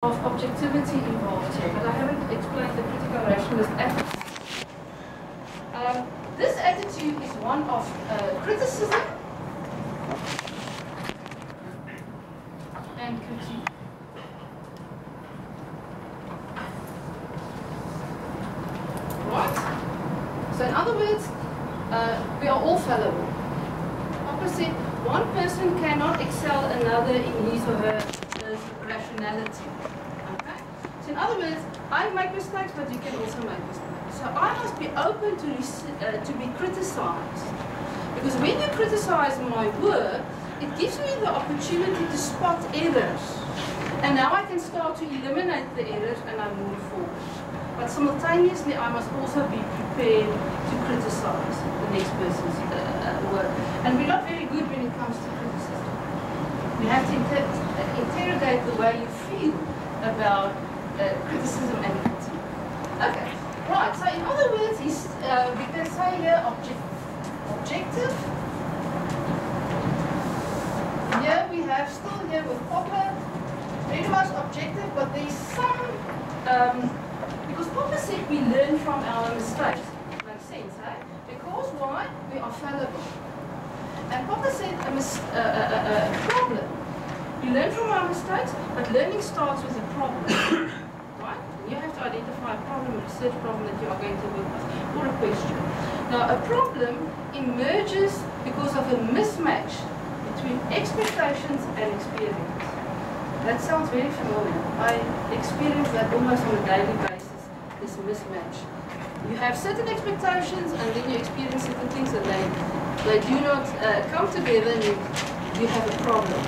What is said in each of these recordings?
of objectivity involved here, but I haven't explained the critical rationalist attitude. This attitude is one of criticism and critique. Right? So in other words, we are all fallible. Opposite, one person cannot excel another in his or her rationality. Okay? So in other words, I make mistakes, but you can also make mistakes. So I must be open to be criticized. Because when you criticize my work, it gives me the opportunity to spot errors. And now I can start to eliminate the errors and I move forward. But simultaneously, I must also be prepared to criticize the next person's work. And we're not very good when it comes to criticism. We have to interrogate the way you feel about criticism and critique. Okay, right. So in other words, we can say here objective. Here we have still here with Popper, very much objective, but there's some. Because Popper said we learn from our mistakes. Makes sense, eh? Because why? We are fallible. And Popper said a problem. We learn from our mistakes, but learning starts with a problem. Right? You have to identify a problem, a research problem that you are going to work with, or a question. Now, a problem emerges because of a mismatch between expectations and experience. That sounds very familiar. I experience that almost on a daily basis. This mismatch. You have certain expectations and then you experience certain things and they do not come together and you have a problem.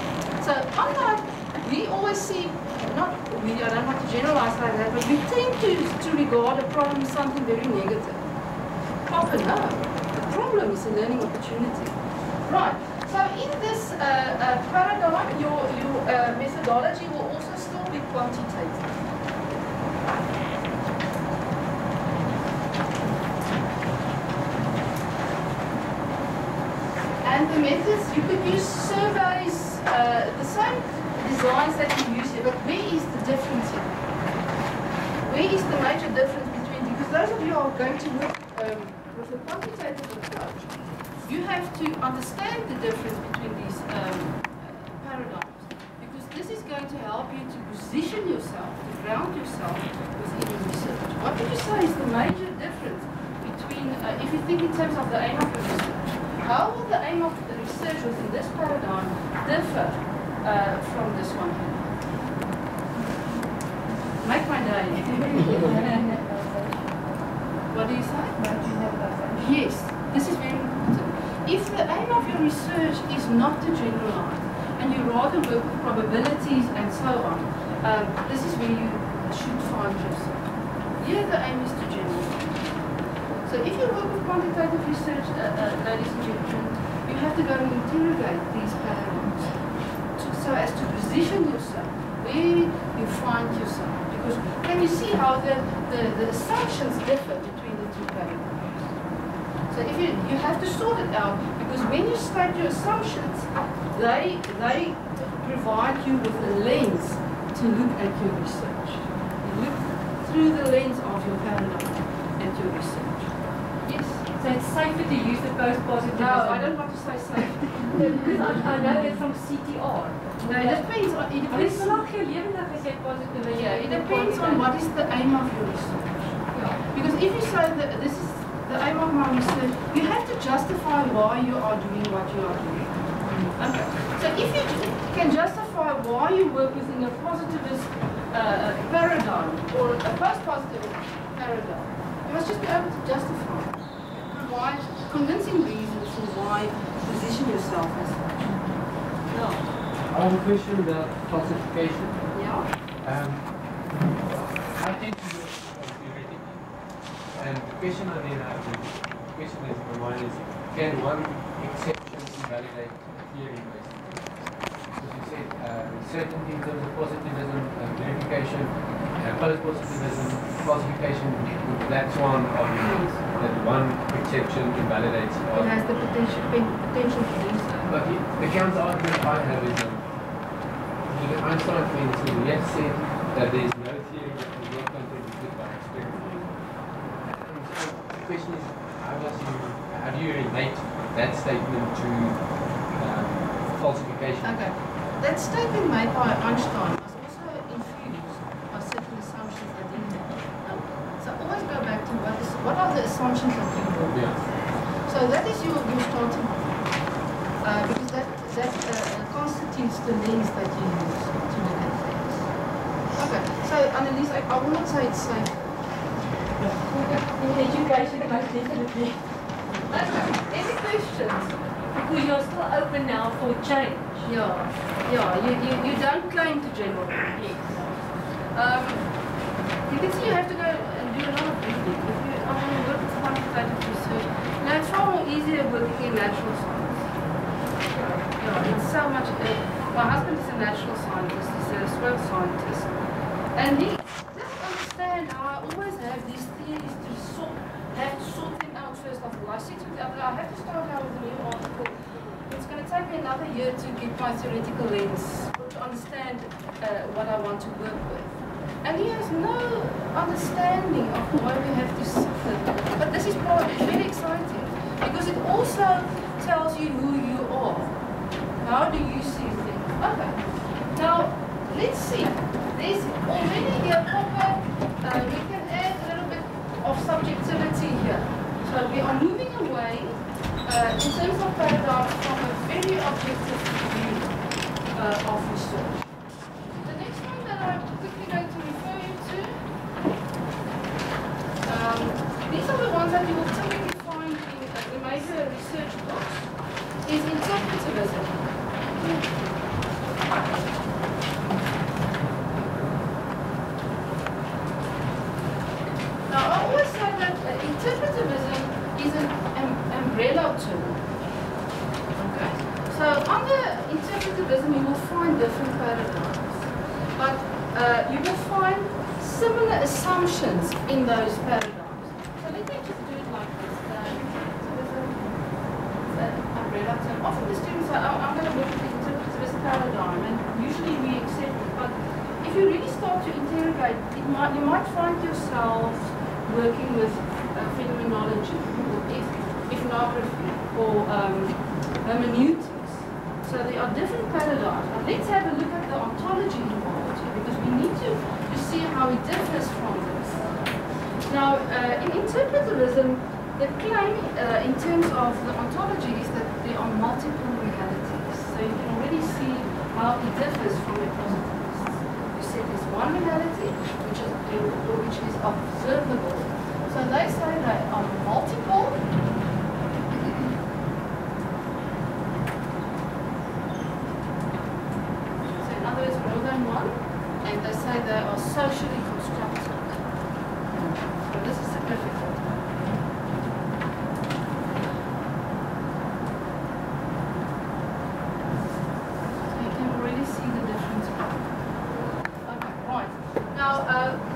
So unlike, we always see, I don't want to generalize like that, but we tend to regard a problem as something very negative. Often no. The problem is a learning opportunity. Right. So in this paradigm, your methodology will also still be quantitative. And the methods, you could use surveys, the same designs that you use here, but where is the difference here? Where is the major difference between, because those of you who are going to work with a quantitative approach, you have to understand the difference between these paradigms, because this is going to help you to position yourself, to ground yourself within research. What would you say is the major difference between, if you think in terms of the aim of the research, how will the aim of the research within this paradigm differ from this one here? Make my day. What do you say? Yes, this is very important. If the aim of your research is not to generalize, and you rather work with probabilities and so on, this is where you should find yourself. Here the aim is to generalize. So if you work with quantitative research, ladies and gentlemen, you have to go and interrogate these paradigms so as to position yourself where you find yourself. Because can you see how the assumptions differ between the two paradigms? So if you have to sort it out, because when you state your assumptions, they provide you with a lens to look at your research. You look through the lens of your paradigm at your research. Yes. So it's safer to use the post-positivism? No, I don't want to say safe. Because I know that from CTR. No, it depends on, it depends on, yeah, it depends on what is the aim of your research. Yeah. Because if you say that this is the aim of my research, you have to justify why you are doing what you are doing. Okay. So if you can justify why you work within a positivist paradigm or a post-positivist paradigm, you must just be able to justify, provide convincing reasons for why you position yourself as such. No. I have a question about falsification. Yeah. I tend to work theoretically. And the question I then have, the question is the one is, can one exception invalidate a theory basically? Because you said certainty in terms of positivism, verification, post-positivism, falsification with black swan arguments, that one exception invalidates all. It has the potential to do so. But the counter argument I have is Einstein, for instance, he has said that there is no theory that is not contradicted by experiment. And so the question is, how do you relate that statement to falsification? Okay. That statement made by Einstein was also infused by certain assumptions that he had. So always go back to what are the assumptions that you work with. So that is your starting point. Because that constitutes the lens that you use to look at things. Okay. So Annelies, I will not say it's safe. In education, most definitely. Okay. Any questions? Because you're still open now for change. Yeah. You don't claim to general. Yes. You can see you have to go and do a lot of reading. If you are going to work with quantitative research, now it's far more easier working in natural science. Yeah, it's so much. My husband is a natural scientist. He's a soil scientist, and he doesn't understand how I always have these theories to sort them out first of all. I said to the other, I have to start out with a new article. It's going to take me another year to get my theoretical lens to understand what I want to work with. And he has no understanding of why we have to suffer. But this is very exciting because it also tells you who you are. How do you see things? Okay. Now, let's see. There's already here proper, we can add a little bit of subjectivity here. So we are moving away in terms of paradigms from a very objective view of research. The next one that I'm quickly going to refer you to, these are the ones that you will typically find in the major research books, is interpretivism. Now, I always say that interpretivism is an umbrella term. Okay? So, under interpretivism, you will find different paradigms. But you will find similar assumptions in those paradigms. So, let me just do it like this. Interpretivism is an umbrella term. Often the students say, I'm going to work with the interpretivist paradigm, and usually we accept it. But if you really start to interrogate, you might find yourself working with phenomenology, or ethnography, or hermeneutics. So there are different paradigms. But let's have a look at the ontology involved here, because we need to see how it differs from this. Now, in interpretivism, the claim in terms of the ontology is that there are multiple realities. So you can already see how it differs from the positivists. You said there's one reality, which is observable. So they say they are multiple. So in other words, more than one. And they say they are socially constructed. So this is significant. So you can already see the difference. Okay, right. Now,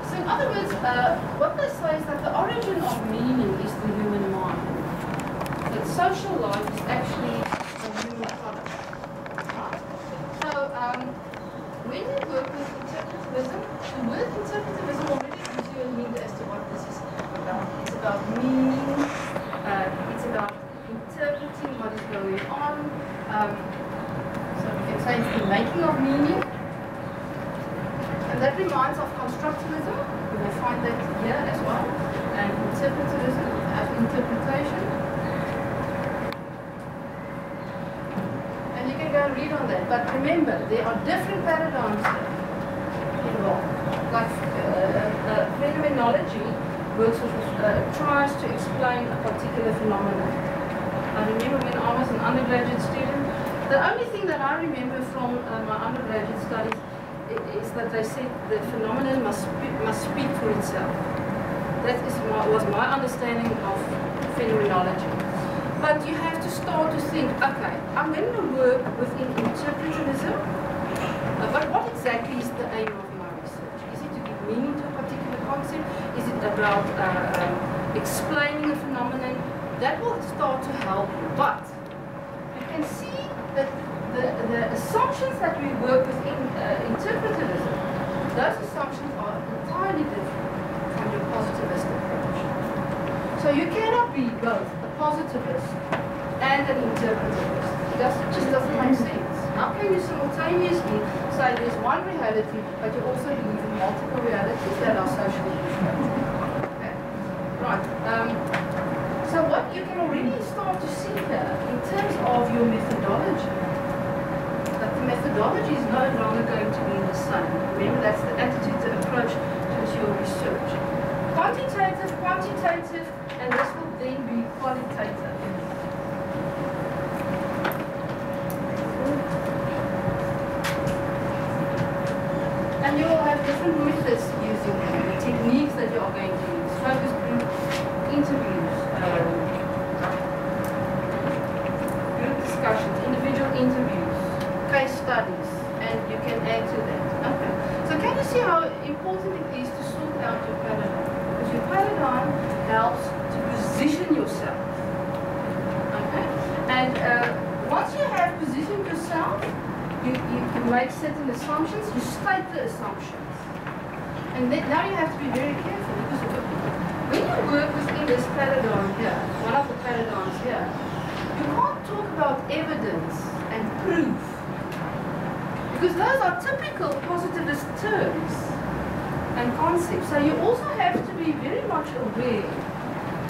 so in other words, what they say is that the origin of meaning is the human mind. That social life is actually a human product. Right. So, when we work with interpretivism, the word interpretivism already gives you a hint as to what this is about. It's about meaning, it's about interpreting what is going on. So we can say it's the making of meaning. And that reminds of constructivism. You will find that here as well. And interpretivism, interpretation. And you can go and read on that. But remember, there are different paradigms involved. Like phenomenology works with, tries to explain a particular phenomenon. I remember when I was an undergraduate student, the only thing that I remember from my undergraduate studies is that they said the phenomenon must speak for itself. That was my understanding of phenomenology. But you have to start to think, okay, I'm going to work within interpretivism, but what exactly is the aim of my research? Is it to give meaning to a particular concept? Is it about explaining a phenomenon? That will start to help you. But you can see that the assumptions that we work with in interpretivism Those assumptions are entirely different from your positivist approach. So you cannot be both a positivist and an interpretivist. It just doesn't make sense. How can you simultaneously say there's one reality, but you also believe in multiple realities that are socially constructed? Okay. Right. So what you can already start to see here in terms of your methodology, that the methodology is no longer going to be the same. Remember, that's the attitude, the approach to your research. Quantitative, quantitative, and this will then be qualitative. And you will have different methods using them, the techniques that you are going to use, focus group, interviews, group discussions, individual interviews, case studies, and you can add to that. Okay. So can you see how important it is to sort out your paradigm? Because your paradigm helps to position yourself. Okay? And once you have positioned yourself, you make certain assumptions, you state the assumptions. And then, now you have to be very careful because when you work within this paradigm here, one of the paradigms here, you can't talk about evidence and proof. Because those are typical positivist terms and concepts. So you also have to be very much aware.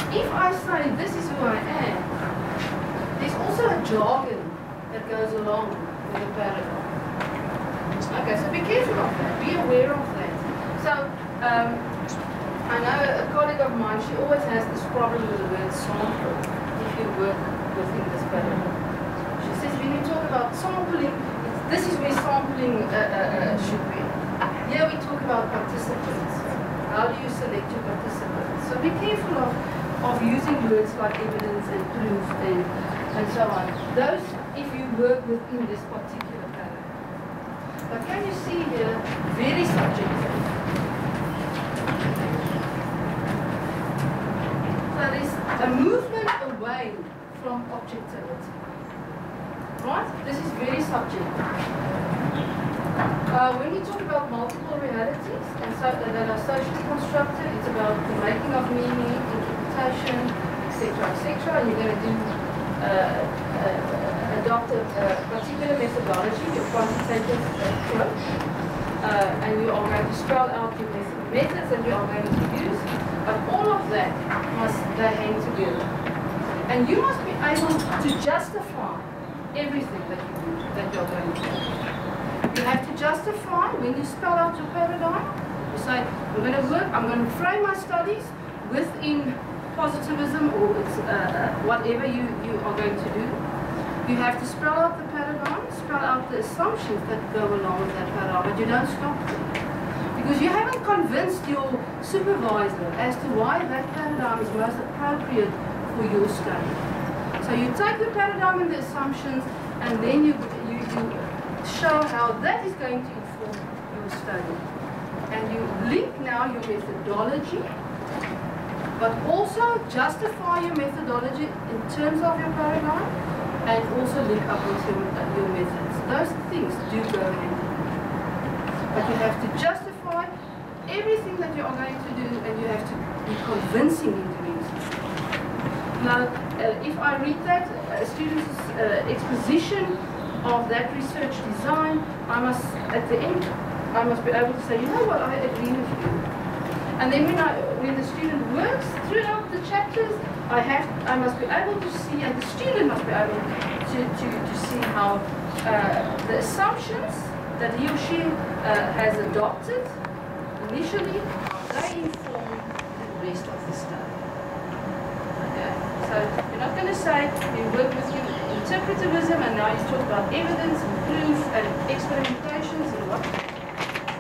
If I say this is who I am, there's also a jargon that goes along with the paradigm. Okay, so be careful of that. Be aware of that. So, I know a colleague of mine, she always has this problem with the word sample if you work within this paradigm. She says when you talk about sampling, this is where sampling should be. Here we talk about participants. How do you select your participants? So be careful of using words like evidence and proof and so on. Those, if you work within this particular paradigm. But can you see here, very subjective. So there's a movement away from objectivity. Right? This is very subjective. When we talk about multiple realities and so that are socially constructed, it's about the making of meaning, interpretation, etc., etc. And you're going to do adopt a particular methodology, your quantitative approach, and you are going to spell out your methods that you are going to use. But all of that they hang together, and you must be able to justify everything that you do, that you're going to do. You have to justify when you spell out your paradigm. You say, I'm going to work, I'm going to frame my studies within positivism or whatever you are going to do. You have to spell out the paradigm, spell out the assumptions that go along with that paradigm, but you don't stop there. Because you haven't convinced your supervisor as to why that paradigm is most appropriate for your study. So you take the paradigm and the assumptions, and then you show how that is going to inform your study. And you link now your methodology, but also justify your methodology in terms of your paradigm, and also link up with your methods. Those things do go hand in hand. But you have to justify everything that you are going to do, and you have to be convincing in doing so. Now, if I read that student's exposition of that research design, at the end, I must be able to say, you know what, I agree with you. And then when the student works throughout the chapters, I must be able to see, and the student must be able to see how the assumptions that he or she has adopted initially, they inform the rest of the study. So you're not going to say you work with interpretivism and now you talk about evidence and proof and experimentations and what.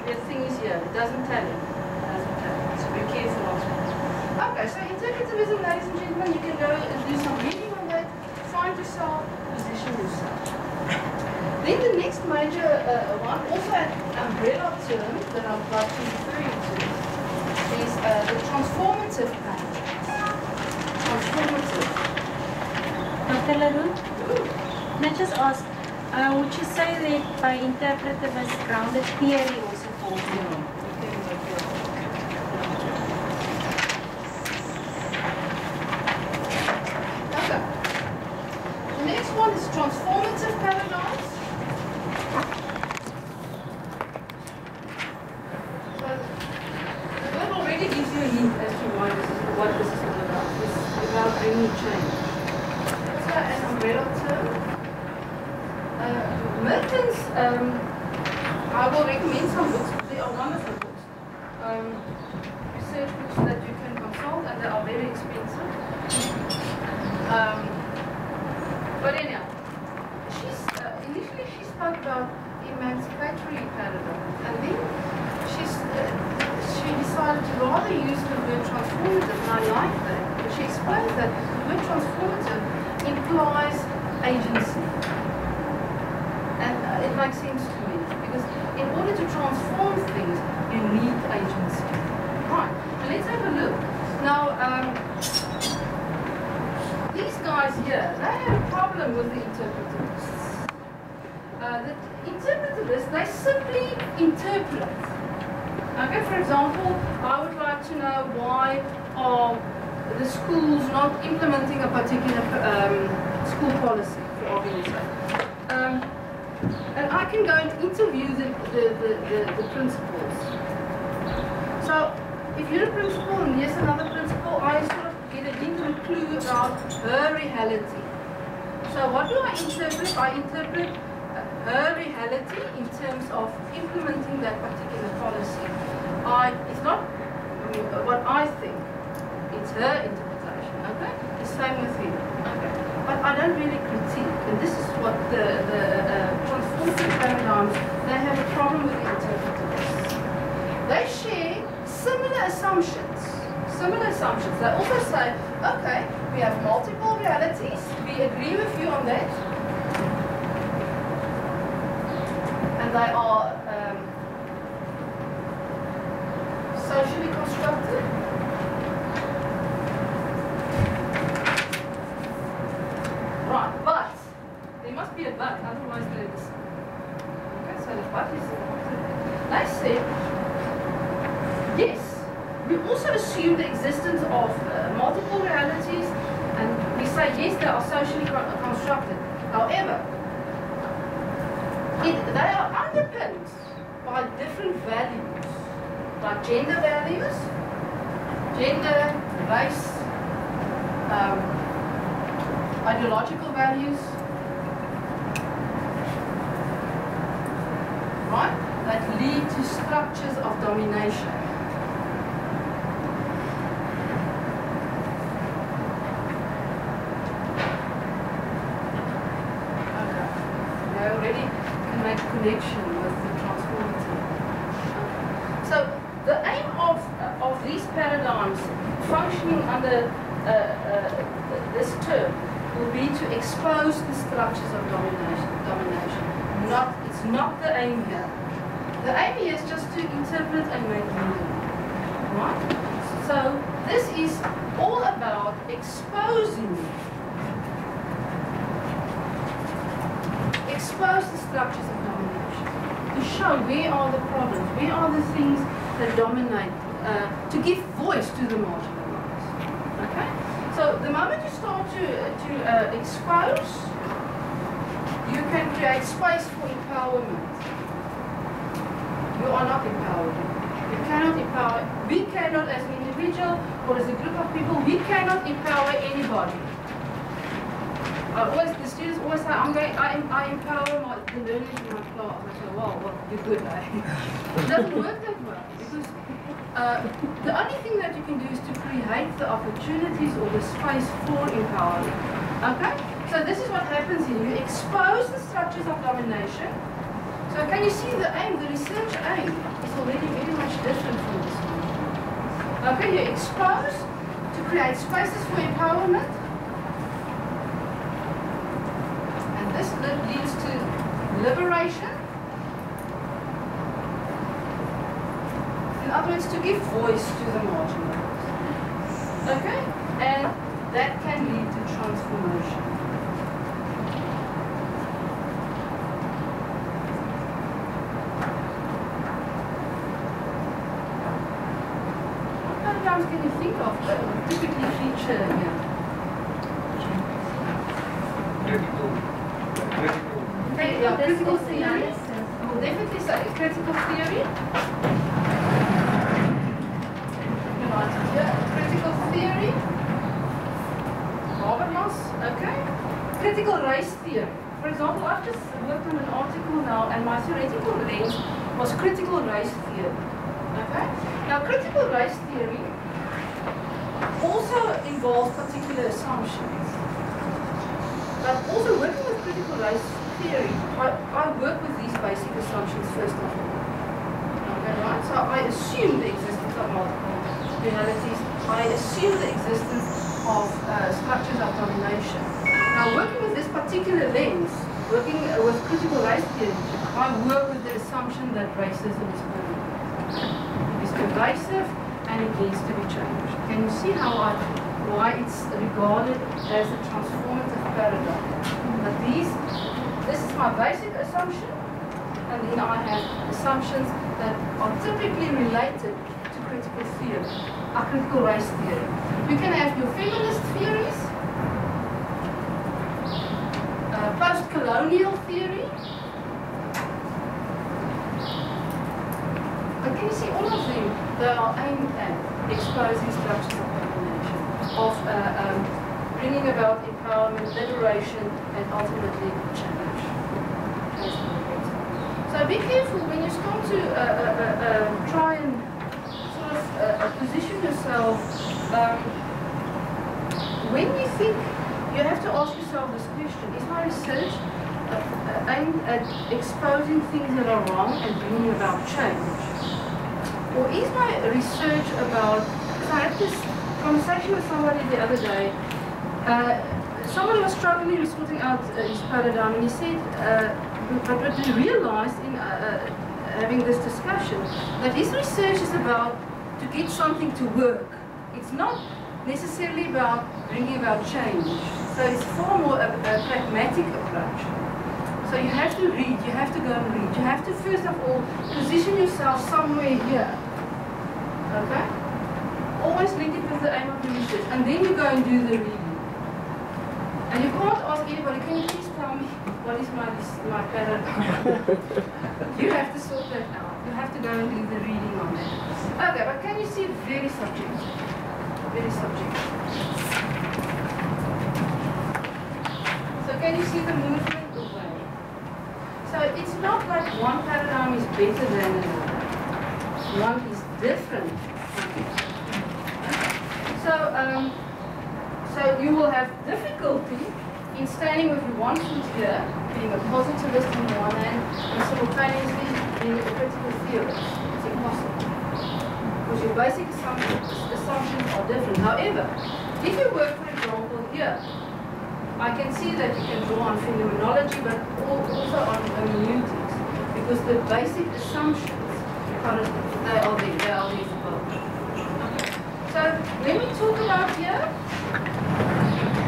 The thing is here, it doesn't tell you. It doesn't tell you. So be careful of that. Okay, so interpretivism, ladies and gentlemen, you can go and do some reading on that, find yourself, position yourself. Then the next major one, also an umbrella term that I'm about to refer you to, is the transformative paradigm. Transformative. Dr. Laroon, can I just ask, would you say that by interpretivist grounded theory also falls in? already gives you a hint as to what this is all about. This is about bringing change. That's an umbrella term. Merton's, I will recommend some books. There are wonderful books. Research books that you can consult, and they are very expensive. But anyhow, initially she spoke about emancipatory paradigms, and then she decided to rather use the word transformative, and I like that. But she explained that the word transformative implies agency, and it makes sense to me, because in order to transform things, you need agency. Right, and let's have a look. Now, these guys here, they have a problem with the interpretivists. The interpretivists, they simply interpret. Okay, for example, I would like to know why are the schools not implementing a particular school policy, for argument's sake. And I can go and interview the principals. So, if you're a principal and there's another principal, I sort of get a hint and a clue about her reality. So what do I interpret? I interpret her reality in terms of implementing that particular policy. It's not what I think, it's her interpretation, okay? The same with him, okay? But I don't really critique, and this is what the transformative paradigms, they have a problem with the interpretativists. They share similar assumptions. They also say, okay, we have multiple realities, we agree with you on that, and they are socially constructed. Right, but there must be a but, otherwise they're the same. Okay, so the but is they say, yes, we also assume the existence of multiple realities, and we say yes, they are socially constructed. However, they are underpinned by different values, like gender values, gender, race, ideological values, right, that lead to structures of domination. Connection with the transformative. Okay. So the aim of these paradigms functioning under this term will be to expose the structures of domination. It's not the aim here. The aim here is just to interpret and make meaning. Right? So this is all about exposing. Expose the structures of domination, to show where are the problems, where are the things that dominate, to give voice to the marginalized. Okay? So the moment you start to expose, you can create space for empowerment. You are not empowered. You cannot empower, we cannot as an individual or as a group of people, we cannot empower anybody. The students always say, I empower the learners in my class. I say, wow, well, you're good, eh? It doesn't work that way, because the only thing that you can do is to create the opportunities or the space for empowerment. Okay? So this is what happens here. You expose the structures of domination. So can you see the aim, the research aim is already very much different from this one. Okay, you expose to create spaces for empowerment. This leads to liberation. In other words, to give voice to the marginalized. Okay? And that can lead to transformation. What paradigms can you think of that would typically feature here? Critical theory. We'll definitely say critical theory. critical race theory. For example, I've just worked on an article now, and my theoretical lens was critical race theory. Okay? Now, critical race theory also involves particular assumptions. But also working with critical race theory, I work with these basic assumptions first of all. Okay, right? So I assume the existence of multiple realities. I assume the existence of structures of domination. Now, working with this particular lens, working with critical race theory, I work with the assumption that racism is permanent. It is pervasive and it needs to be changed. Can you see why it's regarded as a transformative paradigm? But this is my basic assumption, and then I have assumptions that are typically related to critical theory, critical race theory. You can have your feminist theories, post-colonial theory. But can you see all of them? They are aimed at exposing structures of domination, of bringing about empowerment, liberation, and ultimately change. So be careful when you start to try and sort of position yourself. When you think, you have to ask yourself this question: is my research aimed at exposing things that are wrong and bringing about change? Or is my research about, because I had this conversation with somebody the other day, somebody was struggling with sorting out his paradigm, and he said, but what he realized in having this discussion, that his research is about to get something to work. It's not necessarily about bringing about change. So it's far more a pragmatic approach. So you have to read, you have to go and read. You have to first of all position yourself somewhere here. Okay? Always link it with the aim of the research. And then you go and do the reading. And you can't ask anybody, can you please tell me what is my paradigm? You have to sort that out. You have to go and do the reading on that. Okay, but can you see very subjective? Very subjective. So can you see the movement away? So it's not like one paradigm is better than another. One is different. So you will have difficulty in standing with your one foot here, being a positivist on the one hand, and simultaneously being a critical theorist. It's impossible. Because your basic assumptions are different. However, if you work, for example, here, I can see that you can draw on phenomenology, but also on hermeneutics, because the basic assumptions, they are there for both. So when we talk about here,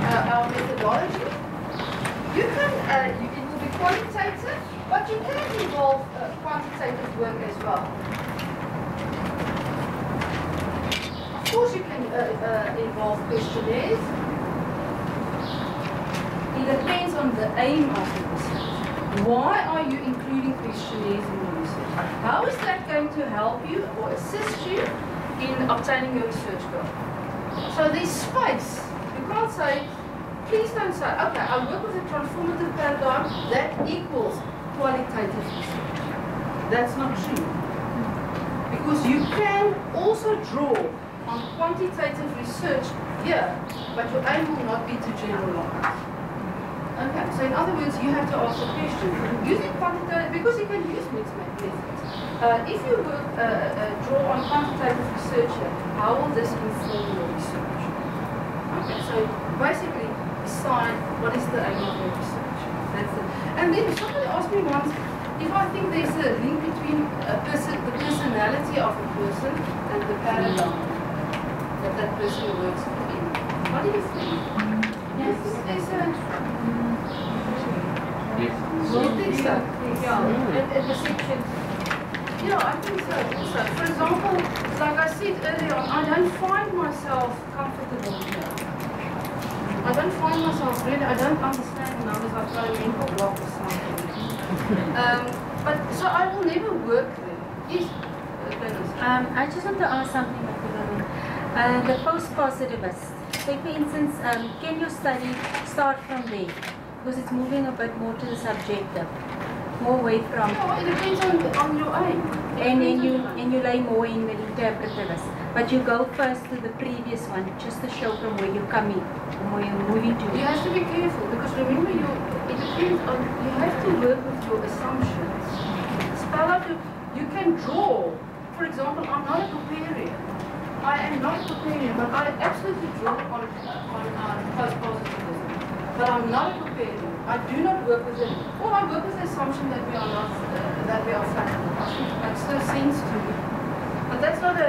our methodology, you can, it will be qualitative, but you can involve quantitative work as well. Of course you can involve questionnaires. It depends on the aim of the research. Why are you including questionnaires in your research? How is that going to help you or assist you in obtaining your research goal? So there's space. You can't say, please don't say, okay, I work with a transformative paradigm that equals qualitative research. That's not true. Because you can also draw on quantitative research here, but your aim will not be to generalize. Okay, so in other words, you have to ask the question, using quantitative, because you can use mixed methods. If you work, draw on quantitative research here, how will this inform your research? Okay, so basically, decide what is the aim of your research. That's it. And then somebody asked me once if I think there's a link between the personality of a person and the paradigm that person works in. What do you think? Yes, there's a... You think so? Yeah, and the section. Yeah, I think so also. For example, like I said earlier on, I don't find myself comfortable here. I don't find myself really, I don't understand the numbers, I've got a mental block or something. But so I will never work there. Yes, I just want to ask something about the post-positivist. Say, for instance, can your study start from there? Because it's moving a bit more to the subjective, more away from. Yeah, it depends on your aim. And you lay more in the interpretivist. But you go first to the previous one, just to show from where you're coming, from where you're moving to. You have to be careful because remember, it depends on, you have to work with your assumptions. Spell out, you can draw. For example, I'm not a Popperian. I am not a Popperian, but I absolutely draw on post-positivism. But I'm not a Popperian. I do not work with it. Or I work with the assumption that we are not, that we are flexible. It makes no sense to me. But that's not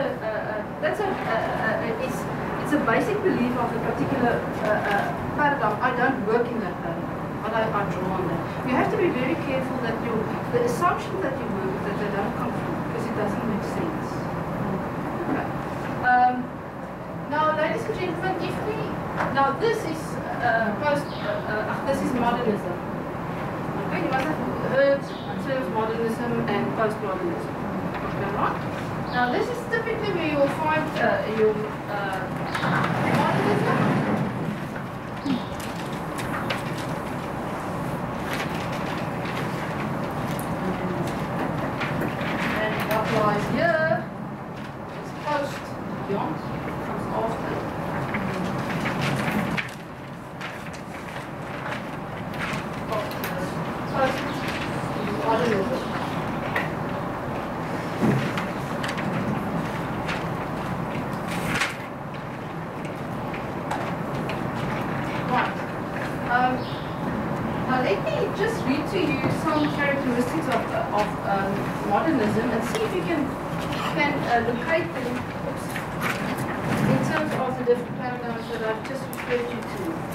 it's a basic belief of a particular paradigm. I don't work in that paradigm, but I draw on that. You have to be very careful that the assumptions that you work with, that they don't conflict, because it doesn't make sense. Okay. Now, ladies and gentlemen, this is this is modernism. Okay, you must have heard terms modernism and post-modernism. Okay, right? Now, this is typically where you will find your modernism. And what lies here is post-beyond, comes after. Post-modernism. Now let me just read to you some characteristics of modernism and see if you can locate them in terms of the different paradigms that I've just referred you to.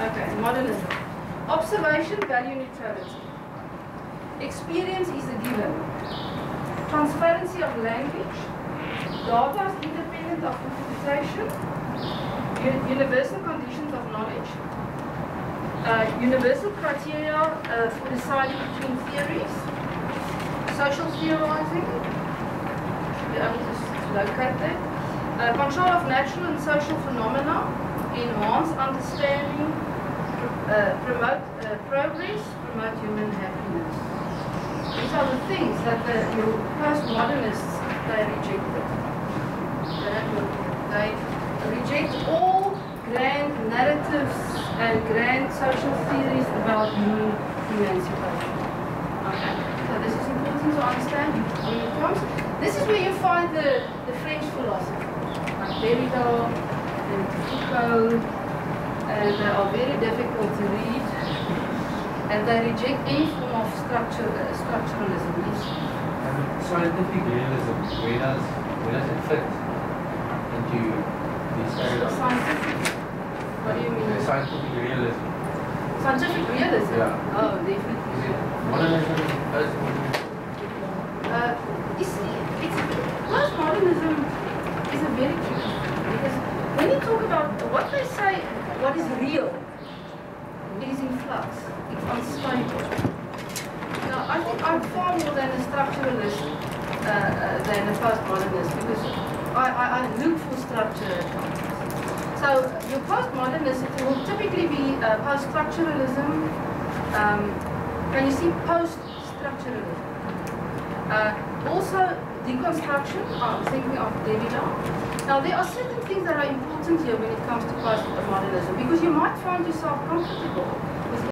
Okay, modernism. Observation, value neutrality. Experience is a given. Transparency of language. Data is independent of interpretation. Universal conditions of knowledge. Universal criteria for deciding between theories, social theorizing, be able to locate that, control of natural and social phenomena, enhance understanding, promote progress, promote human happiness. These are the things that your postmodernists, they rejected. They reject all grand narratives and grand social theories about human emancipation. Okay, so this is important to understand. This is where you find the French philosophers, like Derrida and Foucault, and they are very difficult to read, and they reject any form of structuralism. Scientific realism, where does it fit into these paradigms? Scientific. What do you mean? Scientific realism. Scientific realism? Yeah. Oh, definitely. Is it modernism? You see, postmodernism is a very tricky, because when you talk about what they say, what is real, it is in flux, it's unstable. Now, I think I'm far more than a structuralist than a postmodernist, because I look for structure at times. So your postmodernist, it will typically be post-structuralism. Can you see post-structuralism? Also deconstruction. I'm thinking of Derrida. Now there are certain things that are important here when it comes to postmodernism, because you might find yourself comfortable